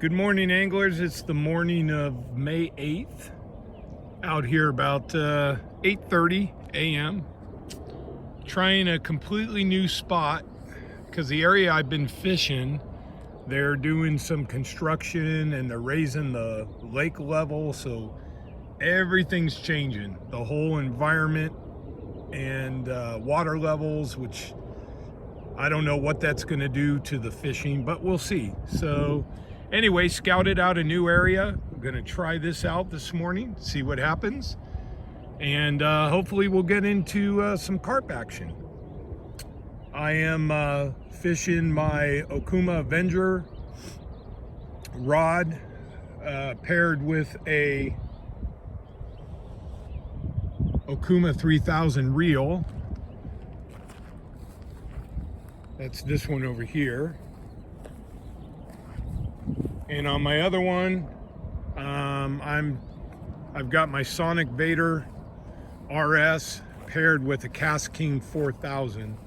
Good morning, anglers. It's the morning of May 8th. Out here about 8:30 a.m. Trying a completely new spot because the area I've been fishing, they're doing some construction and they're raising the lake level, so everything's changing. The whole environment and water levels, which I don't know what that's going to do to the fishing, but we'll see. So anyway, scouted out a new area. I'm going to try this out this morning, see what happens, and hopefully we'll get into some carp action. I am fishing my Okuma Avenger rod paired with a Okuma 3000 reel. That's this one over here. And on my other one, I've got my Sonic Vader RS paired with a Cast King 4000.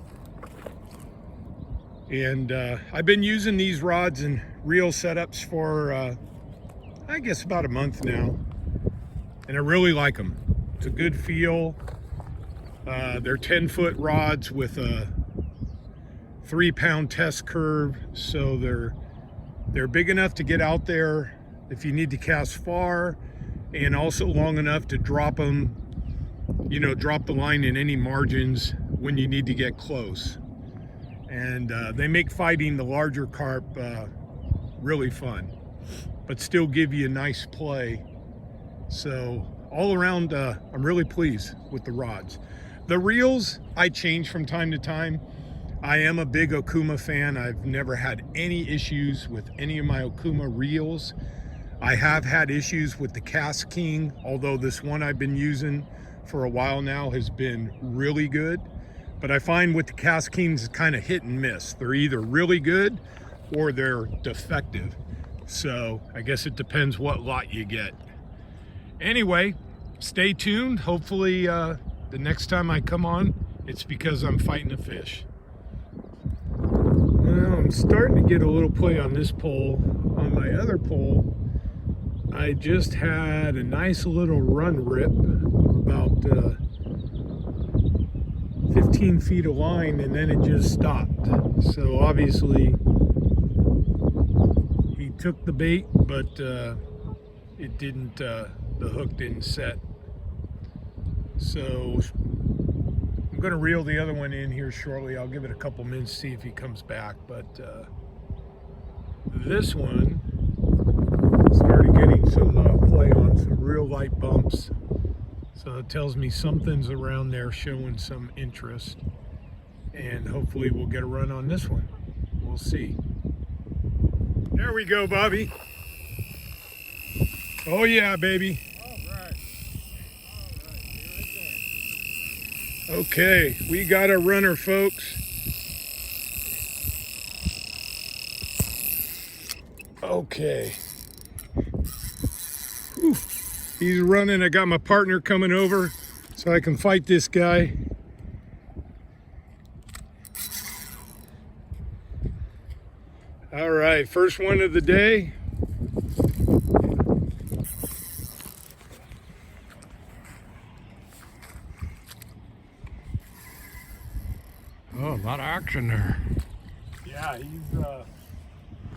And I've been using these rods and reel setups for, I guess, about a month now. And I really like them. It's a good feel. They're 10-foot rods with a 3-pound test curve, so they're big enough to get out there if you need to cast far, and also long enough to drop them, drop the line in any margins when you need to get close. And they make fighting the larger carp really fun, but still give you a nice play. So all around, I'm really pleased with the rods. The reels I change from time to time. I am a big Okuma fan. I've never had any issues with any of my Okuma reels. I have had issues with the Cast King, although this one I've been using for a while now has been really good. But I find with the Cast Kings, it's kind of hit and miss. They're either really good or they're defective. So I guess it depends what lot you get. Anyway, stay tuned. Hopefully the next time I come on, it's because I'm fighting a fish. Well, I'm starting to get a little play on this pole. On my other pole, I just had a nice little run rip, about 15 feet of line, and then it just stopped. So obviously he took the bait, but it didn't, the hook didn't set. So I'm going to reel the other one in here shortly. I'll give it a couple minutes to see if he comes back. But this one started getting some play on some real light bumps. So it tells me something's around there showing some interest. And hopefully we'll get a run on this one. We'll see. There we go, Bobby. Oh yeah, baby. Okay, we got a runner, folks. Okay. Whew. He's running. I got my partner coming over so I can fight this guy. All right, first one of the day. Oh, a lot of action there. Yeah,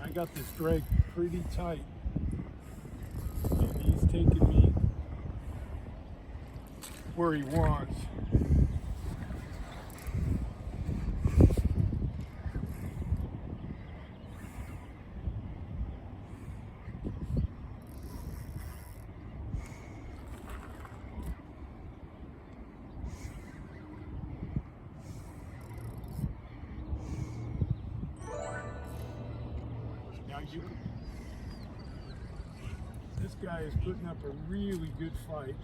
I got this drag pretty tight. And he's taking me where he wants. This guy is putting up a really good fight.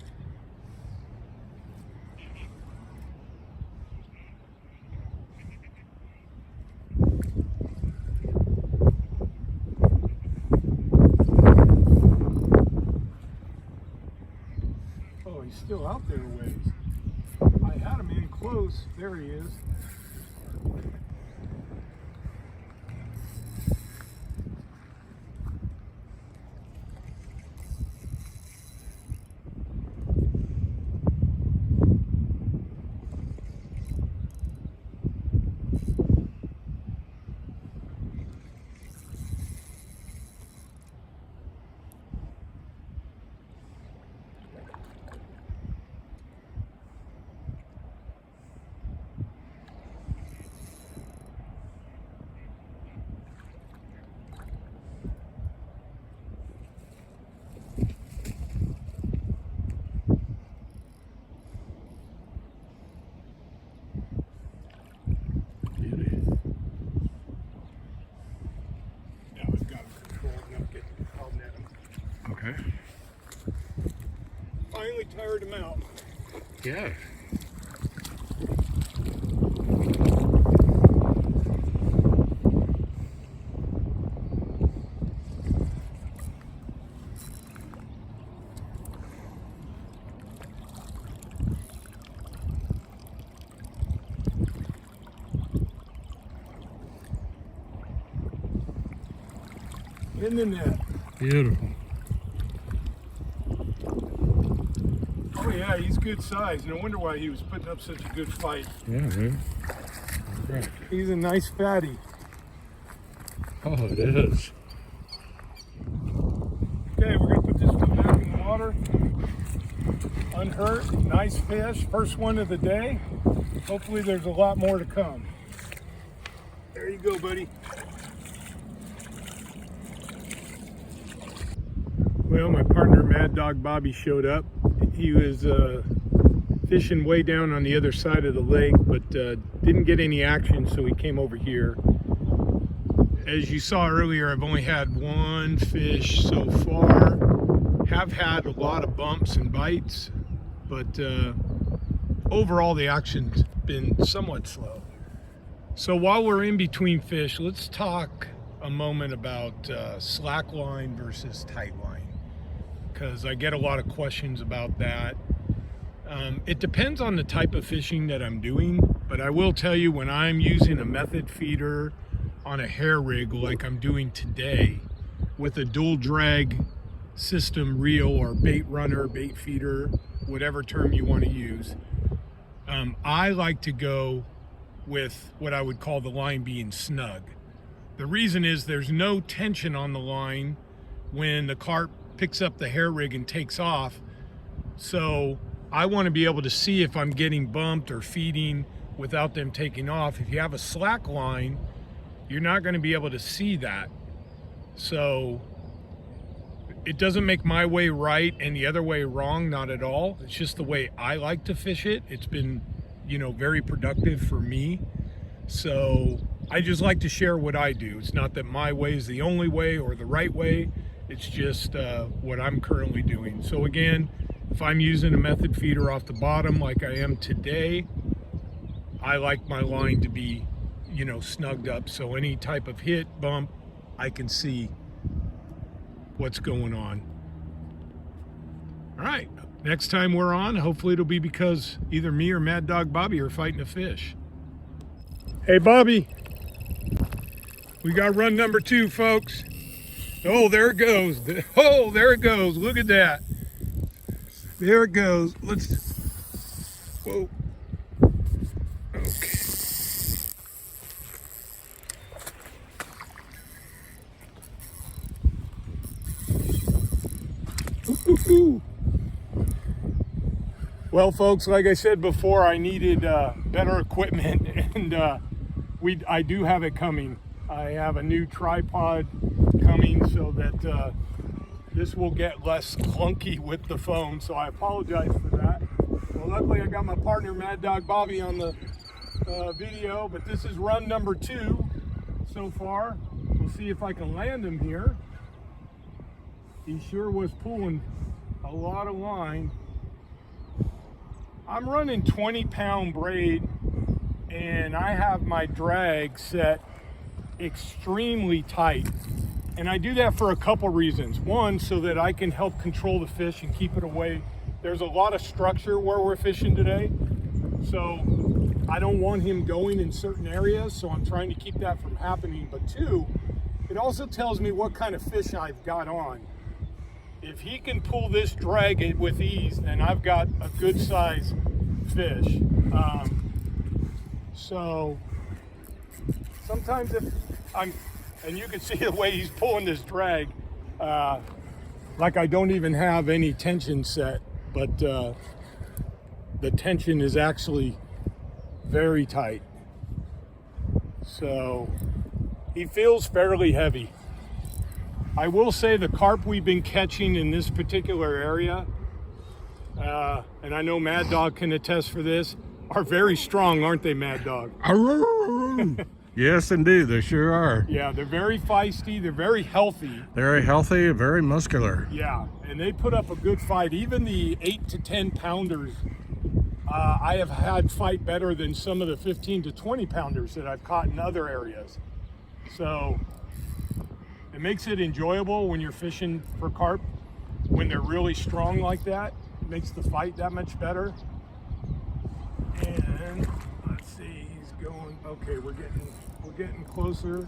Oh, he's still out there a ways. I had him in close. There he is. Okay. Finally tired him out. Yeah. In the net. Beautiful. Oh yeah, he's good size. No wonder why he was putting up such a good fight. Yeah, man. Right. He's a nice fatty. Oh, it is. Okay, we're gonna put this one back in the water. Unhurt, nice fish. First one of the day. Hopefully there's a lot more to come. There you go, buddy. Well, my partner Mad Dog Bobby showed up. He was fishing way down on the other side of the lake, but didn't get any action, so he came over here. As you saw earlier, I've only had one fish so far. Have had a lot of bumps and bites, but overall the action's been somewhat slow. So while we're in between fish, let's talk a moment about slack line versus tight line, because I get a lot of questions about that. It depends on the type of fishing that I'm doing, but I will tell you, when I'm using a method feeder on a hair rig like I'm doing today with a dual drag system reel or bait runner, bait feeder, whatever term you want to use, I like to go with what I would call the line being snug. The reason is there's no tension on the line when the carp picks up the hair rig and takes off. So I want to be able to see if I'm getting bumped or feeding without them taking off. If you have a slack line, you're not going to be able to see that. So it doesn't make my way right and the other way wrong, not at all. It's just the way I like to fish it. It's been, very productive for me. So I just like to share what I do. It's not that my way is the only way or the right way. It's just what I'm currently doing. So again, if I'm using a method feeder off the bottom like I am today, I like my line to be, snugged up. So any type of hit, bump, I can see what's going on. All right, next time we're on, hopefully it'll be because either me or Mad Dog Bobby are fighting a fish. Hey, Bobby, we got run number 2, folks. Oh, there it goes. Oh, there it goes. Look at that. There it goes. Whoa. Okay. Ooh. Well, folks, like I said before, I needed better equipment, and I do have it coming. I have a new tripod coming so that this will get less clunky with the phone, so I apologize for that. Well, luckily I got my partner Mad Dog Bobby on the video, but this is run number 2 so far. We'll see if I can land him here. He sure was pulling a lot of line. I'm running 20-pound braid, and I have my drag set extremely tight. And I do that for a couple reasons. One, so that I can help control the fish and keep it away. There's a lot of structure where we're fishing today, so I don't want him going in certain areas, so I'm trying to keep that from happening. But 2, it also tells me what kind of fish I've got on. If he can pull this drag with ease, then I've got a good size fish. So sometimes if and you can see the way he's pulling this drag, like I don't even have any tension set, but the tension is actually very tight. So he feels fairly heavy. I will say the carp we've been catching in this particular area, and I know Mad Dog can attest for this, are very strong, aren't they, Mad Dog? Yes, indeed, they sure are. Yeah, they're very feisty. They're very healthy. Very healthy, very muscular. Yeah, and they put up a good fight. Even the 8 to 10 pounders, I have had fight better than some of the 15 to 20 pounders that I've caught in other areas. So it makes it enjoyable when you're fishing for carp. When they're really strong like that, it makes the fight that much better. And let's see, he's going. Okay, we're getting closer.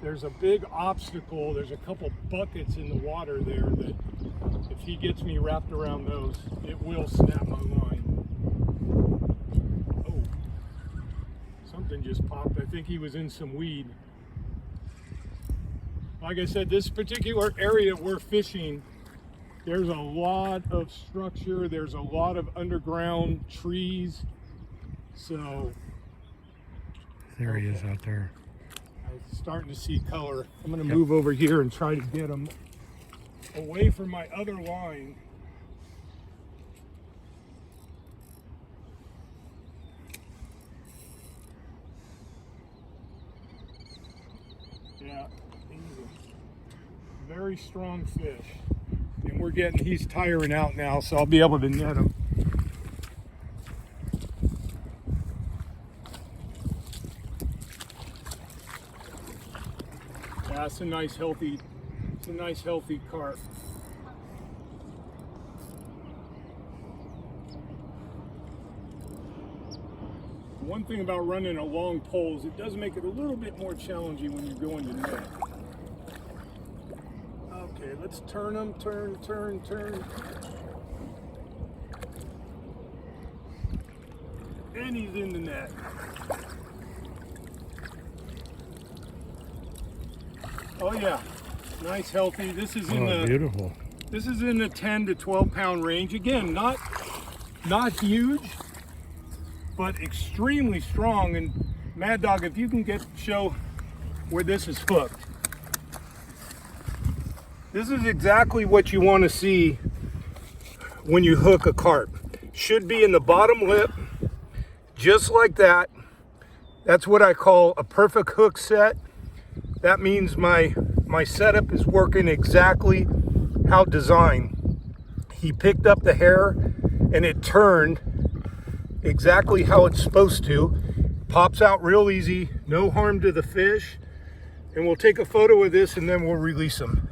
There's a big obstacle. There's a couple buckets in the water there that if he gets me wrapped around those, it will snap my line. Oh, something just popped. I think he was in some weed. Like I said, this particular area we're fishing, there's a lot of structure. There's a lot of underground trees. So There he is out there. I'm starting to see color. I'm going to move over here and try to get him away from my other line. Yeah, he's a very strong fish. And he's tiring out now, so I'll be able to net him. Yeah, it's a nice healthy carp. One thing about running a long pole is it does make it a little bit more challenging when you're going to net. Okay, let's turn them, turn. And he's in the net. Oh yeah, nice healthy. This is in Beautiful. This is in the 10 to 12 pound range. Again, not huge, but extremely strong. And Mad Dog, if you can show where this is hooked. This is exactly what you want to see when you hook a carp. Should be in the bottom lip, just like that. That's what I call a perfect hook set. That means my setup is working exactly how designed. He picked up the hair and it turned exactly how it's supposed to. Pops out real easy, no harm to the fish. And we'll take a photo of this and then we'll release him.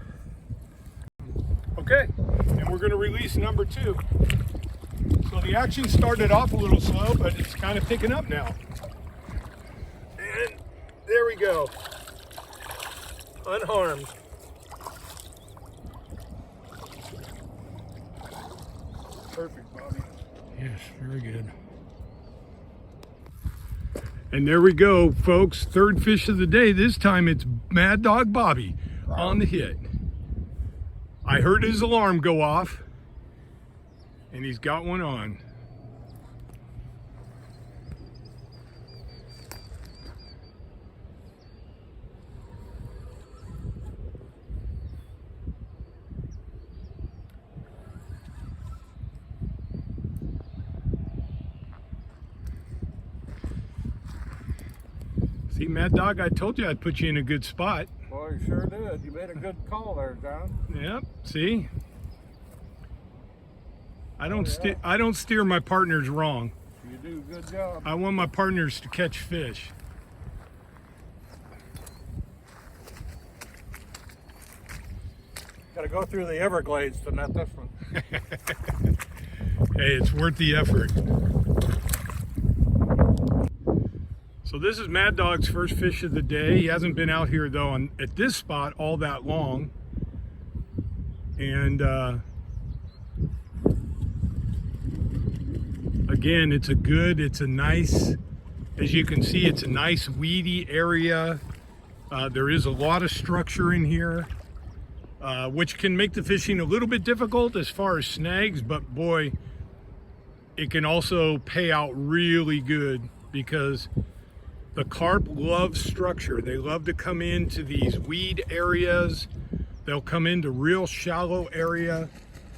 Okay, and we're gonna release number 2. So the action started off a little slow, but it's kind of picking up now. And there we go. Unharmed. Perfect, Bobby. Yes, very good. And there we go, folks. Third fish of the day. This time it's Mad Dog Bobby on the hit. I heard his alarm go off, and he's got one on. See, Mad Dog, I told you I'd put you in a good spot. Well, you sure did. You made a good call there, John. Yep, see? I don't steer my partners wrong. You do a good job. I want my partners to catch fish. Got to go through the Everglades to net this one. Hey, it's worth the effort. So this is Mad Dog's first fish of the day. He hasn't been out here though at this spot all that long. And again, it's a nice, as you can see, it's a nice weedy area. There is a lot of structure in here, which can make the fishing a little bit difficult as far as snags, but boy, it can also pay out really good because the carp love structure. They love to come into these weed areas. They'll come into real shallow area.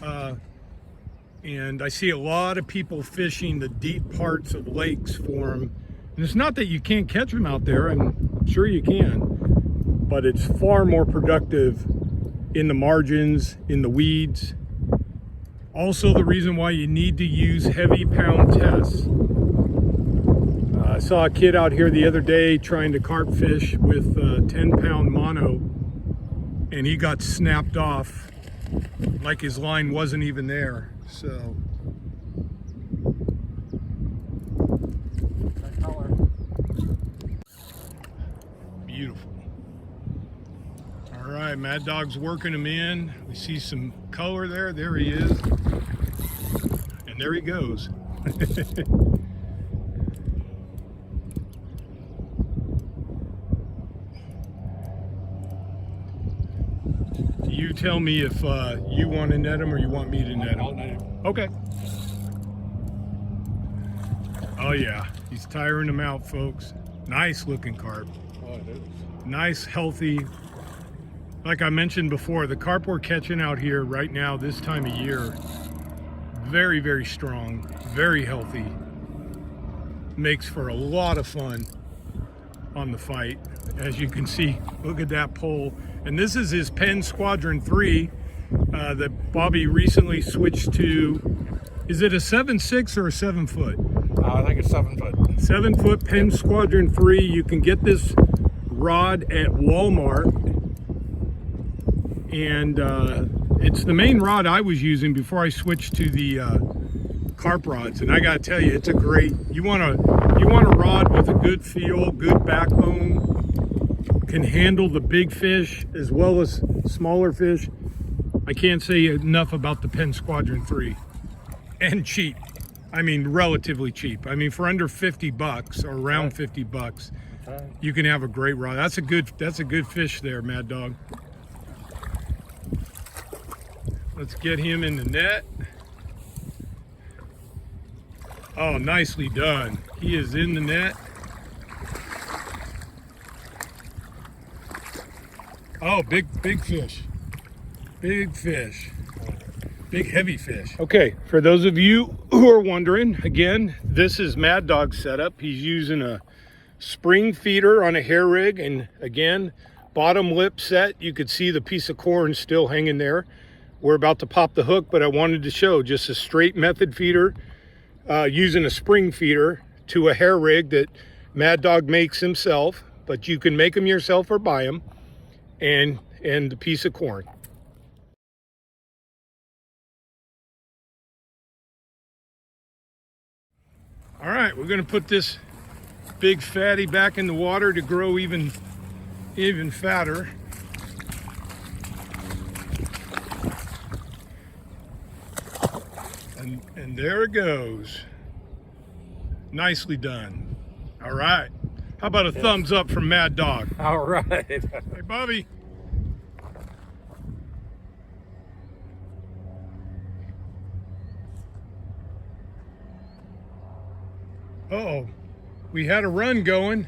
And I see a lot of people fishing the deep parts of lakes for them. And it's not that you can't catch them out there, I'm sure you can, but it's far more productive in the margins, in the weeds. Also, the reason why you need to use heavy pound tests. I saw a kid out here the other day trying to carp fish with 10-pound mono, and he got snapped off like his line wasn't even there. So That color. beautiful. All right, Mad Dog's working him in. We see some color there. There he is. And there he goes. You tell me if you want to net him or you want me to net him. I'll net him. Okay. Oh yeah, he's tiring them out, folks. Nice looking carp. Oh, it is. Nice, healthy. Like I mentioned before, the carp we're catching out here right now, this time of year, very, very strong, very healthy. Makes for a lot of fun on the fight. As you can see, look at that pole. And this is his Penn Squadron 3 that Bobby recently switched to. Is it a 7.6 or a 7 foot? I think it's 7 foot. 7 foot Penn Squadron 3. You can get this rod at Walmart. And it's the main rod I was using before I switched to the carp rods. And I gotta tell you, it's a great, you want a rod with a good feel, good backbone, can handle the big fish as well as smaller fish. I can't say enough about the Penn Squadron 3. And cheap. I mean, relatively cheap. I mean, for under 50 bucks or around 50 bucks, you can have a great rod. That's a good fish there, Mad Dog. Let's get him in the net. Oh, nicely done. He is in the net. Oh, big fish. Big fish. Big heavy fish. Okay, for those of you who are wondering, again, this is Mad Dog's setup. He's using a spring feeder on a hair rig, and again, bottom lip set. You could see the piece of corn still hanging there. We're about to pop the hook, but I wanted to show just a straight method feeder using a spring feeder to a hair rig that Mad Dog makes himself, but you can make them yourself or buy them, and the piece of corn. All right, we're gonna put this big fatty back in the water to grow even fatter. And there it goes. Nicely done. All right. How about a thumbs up from Mad Dog? All right. Hey, Bobby. Uh-oh. We had a run going.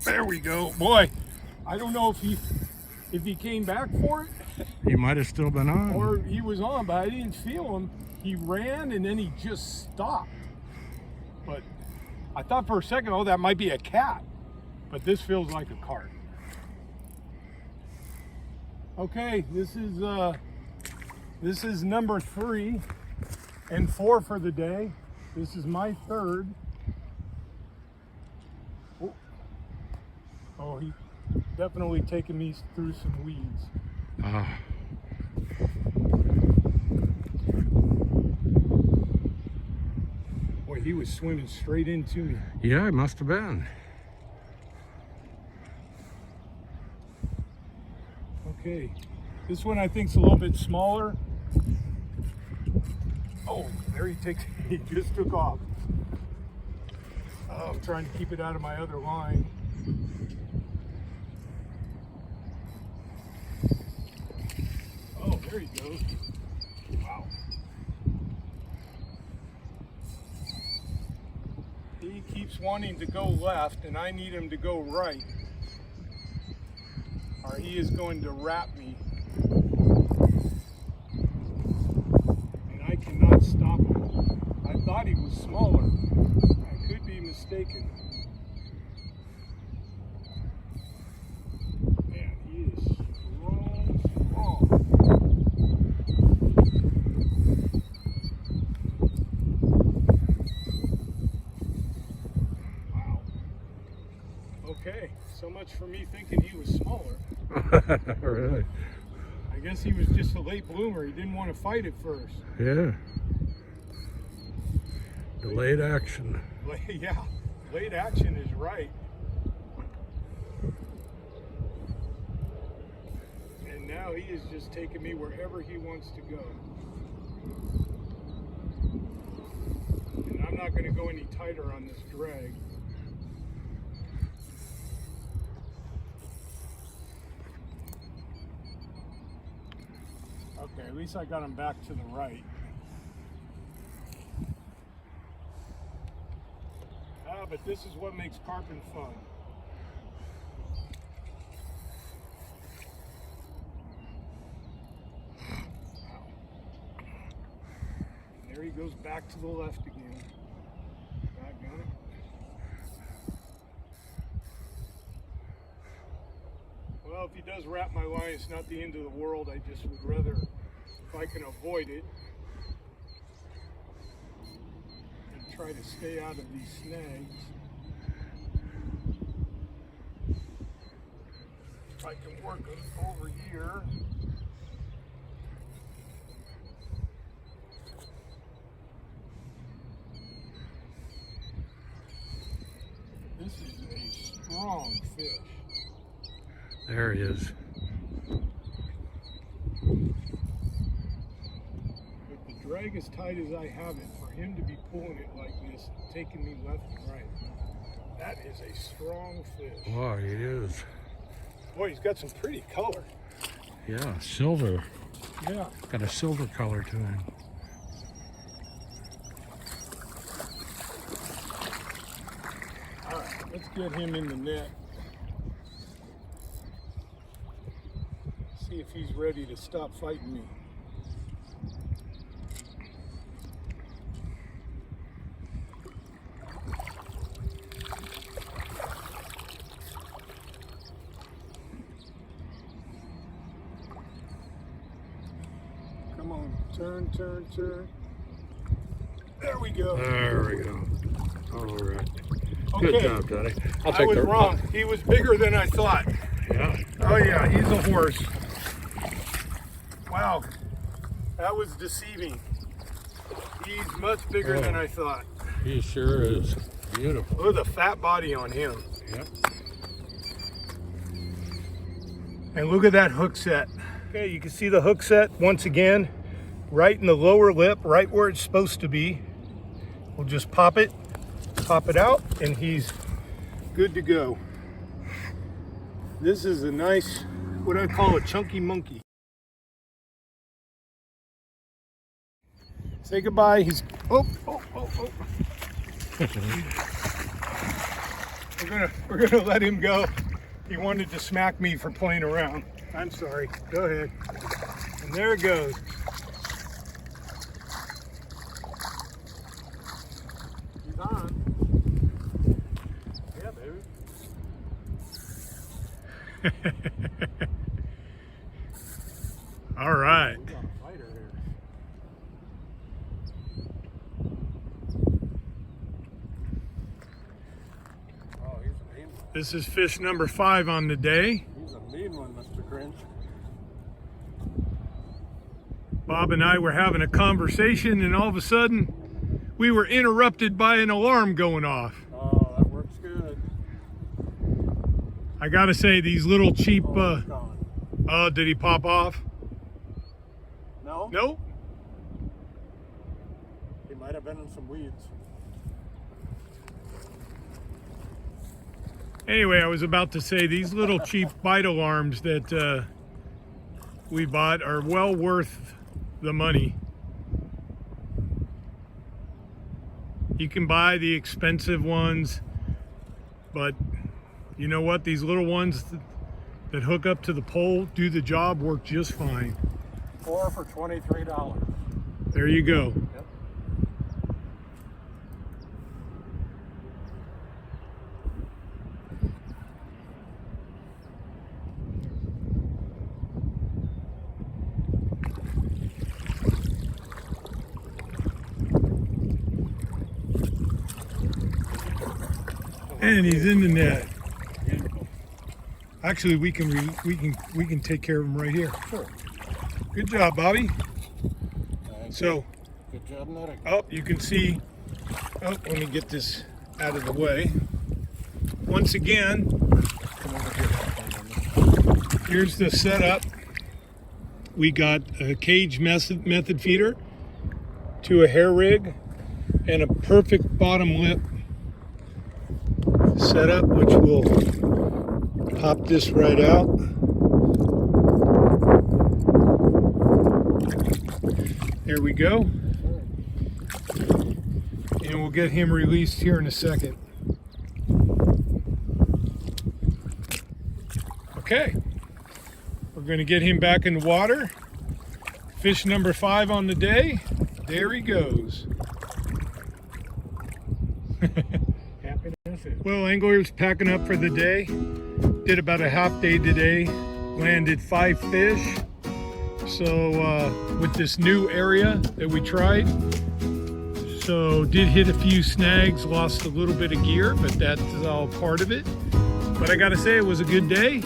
There we go. Boy, I don't know if he came back for it He might have still been on. or he was on, but I didn't feel him. He ran and then he just stopped. But I thought for a second, oh, that might be a cat. But this feels like a carp. Okay, this is number 3 and 4 for the day. This is my third. Oh, he definitely taking me through some weeds. Boy, he was swimming straight into me. Yeah, it must have been. Okay, this one I think is a little bit smaller. Oh, there he takes, he just took off. Oh, I'm trying to keep it out of my other line. Oh, there he goes. Wow. He keeps wanting to go left and I need him to go right, or he is going to wrap me. And I cannot stop him. I thought he was smaller. I could be mistaken. Man, he is strong. Wow. Okay, so much for me thinking he was smaller. Really? I guess he was just a late bloomer. He didn't want to fight at first. Yeah. Delayed action. Yeah, late action is right. And now he is just taking me wherever he wants to go. And I'm not going to go any tighter on this drag. Okay, at least I got him back to the right. But this is what makes carping fun. Wow. And there he goes back to the left again. Back on it. Well, if he does wrap my line, it's not the end of the world. I just would rather, if I can avoid it, try to stay out of these snags. If I can work over here. This is a strong fish. There he is. Drag as tight as I have it, for him to be pulling it like this, taking me left and right. That is a strong fish. Wow, he is. Boy, he's got some pretty color. Yeah, silver. Yeah. Got a silver color to him. All right, let's get him in the net. See if he's ready to stop fighting me. Come on, turn, turn, turn. There we go. There we go. All right. Okay. Good job, Johnny. I was wrong. He was bigger than I thought. Yeah. Oh yeah, he's a horse. Wow, that was deceiving. He's much bigger than I thought. He sure is. Beautiful. Look at the fat body on him. Yep. And look at that hook set. Okay, you can see the hook set once again, right in the lower lip, right where it's supposed to be. We'll just pop it out, and he's good to go. This is a nice, what I call a chunky monkey. Say goodbye. He's, oh. We're gonna let him go. He wanted to smack me for playing around. I'm sorry. Go ahead. And there it goes. He's on. Yeah, baby. All right. We got a fighter here. Oh, he's a mean one. This is fish number 5 on the day. He's a mean one, Mr. Grinch. Bob and I were having a conversation, and all of a sudden we were interrupted by an alarm going off. Oh, that works good. I gotta say, these little cheap, He's gone. did he pop off? No? Nope. He might have been in some weeds. Anyway, I was about to say, these little cheap bite alarms that we bought are well worth the money. You can buy the expensive ones, but you know what? These little ones that hook up to the pole do the job, work just fine. 4 for $23. There you go. Yep. And he's in the net. Beautiful. Actually, we can take care of him right here. Sure. Good job, Bobby. Thank So, you. Good job netting. oh, you can see. Oh, let me get this out of the way. Once again, Come over here. here's the setup. We got a cage method feeder to a hair rig and a perfect bottom lip setup, which will pop this right out. There we go. And we'll get him released here in a second. Okay. We're going to get him back in the water. Fish number 5 on the day. There he goes. Well, anglers, packing up for the day. Did about a half day today. Landed 5 fish. So with this new area that we tried. So did hit a few snags, lost a little bit of gear, but that's all part of it. But I gotta say, it was a good day.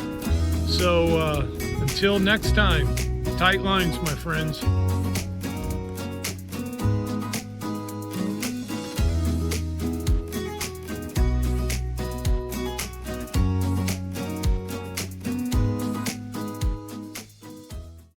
So until next time, tight lines, my friends.